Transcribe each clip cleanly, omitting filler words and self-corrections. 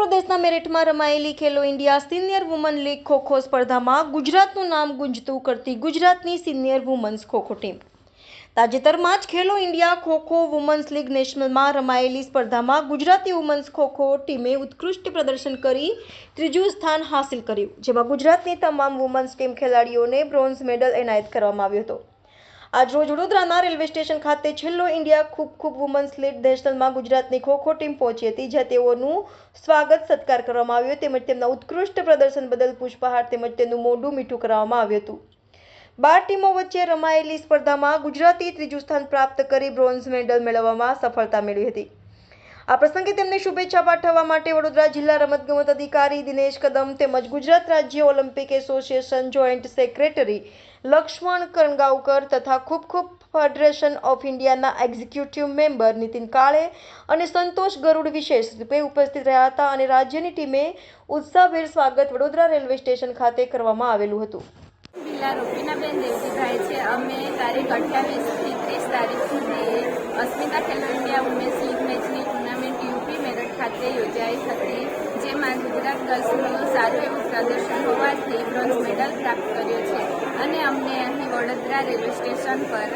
પ્રદેશના મેરઠમાં રમાયેલી Khelo India senior women league kho kho સ્પર્ધામાં ગુજરાતનું નામ ગુંજતું કરતી ગુજરાતની સિનિયર વુમન્સ ખોખો ટીમ તાજેતરમાં જ ખેલો ઇન્ડિયા ખોખો વુમન્સ લીગ નેશનલમાં રમાયેલી સ્પર્ધામાં ગુજરાતી વુમન્સ ખોખો ટીમે ઉત્કૃષ્ટ પ્રદર્શન કરી ત્રીજું સ્થાન હાંસિલ કર્યું, જેમાં ગુજરાતની તમામ વુમન્સ ટીમ ખેલાડીઓને બ્રોન્ઝ મેડલ એનાયત કરવામાં આવ્યો હતો। આજરોજ વડોદરાના રેલવે સ્ટેશન ખાતે ખેલો ઇન્ડિયા ખોખો વુમન્સ લીગ નેશનલમાં ગુજરાતની ખોખો ટીમ પહોંચી હતી, જ્યાં તેઓનું સ્વાગત સત્કાર કરવામાં આવ્યો તેમજ તેમના ઉત્કૃષ્ટ પ્રદર્શન બદલ પુષ્પહાર તેમજ તેમનું મોઢું મીઠું કરવામાં આવ્યું હતું। 12 ટીમો વચ્ચે રમાયેલી સ્પર્ધામાં ગુજરાતે ત્રીજું સ્થાન પ્રાપ્ત કરી બ્રોન્ઝ મેડલ મેળવવામાં સફળતા મેળવી હતી। આ પ્રસંગે તેમને શુભેચ્છા પાઠવવા માટે વડોદરા જિલ્લા રમતગમત અધિકારી દિનેશ કદમ તેમજ ગુજરાત રાજ્ય Olympic association joint secretary Laxman Kangavkar તથા ખૂબ ફેડરેશન ઓફ ઇન્ડિયાના એક્ઝિક્યુટિવ મેમ્બર નીતિન કાળે અને સંતોષ ગરુડ વિશેષ રૂપે ઉપસ્થિત રહ્યા હતા અને રાજ્યની ટીમે ઉત્સાહભેર સ્વાગત વડોદરા રેલવે સ્ટેશન ખાતે કરવામાં આવેલું હતું। જિલ્લા રૂપીનાબેન દેવજીભાઈ છે। અમે તારીખ 28 થી 30 તારીખ સુધી અસ્મિતા ખેલો ઇન્ડિયા વુમેન્સ લીગ મેચની ટુર્નામેન્ટ યુપી મેરઠ ખાતે યોજાઈ હતી, જેમાં ગુજરાત ગર્લ્સનું સારું એવું પ્રદર્શન હોવાથી બ્રોન્ઝ મેડલ પ્રાપ્ત કર્યો છે અને અમને અહીં વડોદરા રેલવે સ્ટેશન પર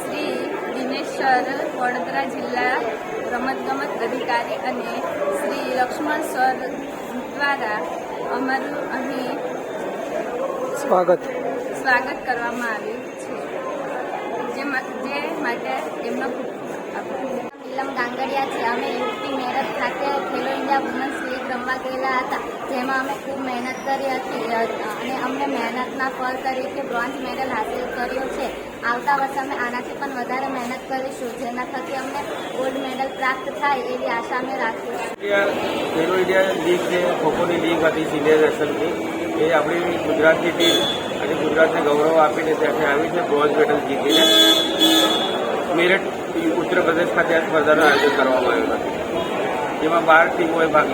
શ્રી દિનેશ સર, વડોદરા જિલ્લા રમતગમત અધિકારી અને શ્રી લક્ષ્મણ સર દ્વારા અમારું અહીં સ્વાગત કરવામાં આવ્યું છે, જે માટે એમનો ખૂબ આભાર। નીલમ ગાંગડિયા છે। અમે યુપી મેરઠ ખાતે ખેલો ઇન્ડિયા વુમન્સ લીગ રમવા ગયેલા હતા, જેમાં અમે ખૂબ મહેનત કરી હતી અને અમને મહેનતના ફળ તરીકે બ્રોન્ઝ મેડલ હાંસલ કર્યો છે। આવતા વર્ષે અમે આનાથી પણ વધારે મહેનત કરીશું, જેના થકી અમને ગોલ્ડ મેડલ પ્રાપ્ત થાય એવી આશા અમે રાખીશું। ખેલો ઇન્ડિયા લીગ છે, ખોખોની લીગ હતી સિનિયર નેશનલની, એ આપણી ગુજરાતની ટીમ અને ગુજરાતને ગૌરવ આપીને ત્યાંથી આવી છે બ્રોન્ઝ મેડલ જીતીને મેરઠ ઉત્તર પ્રદેશ ખાતે આ સ્પર્ધાનું આયોજન કરવામાં આવ્યું હતું, જેમાં 12 ટીમોએ ભાગ લીધો।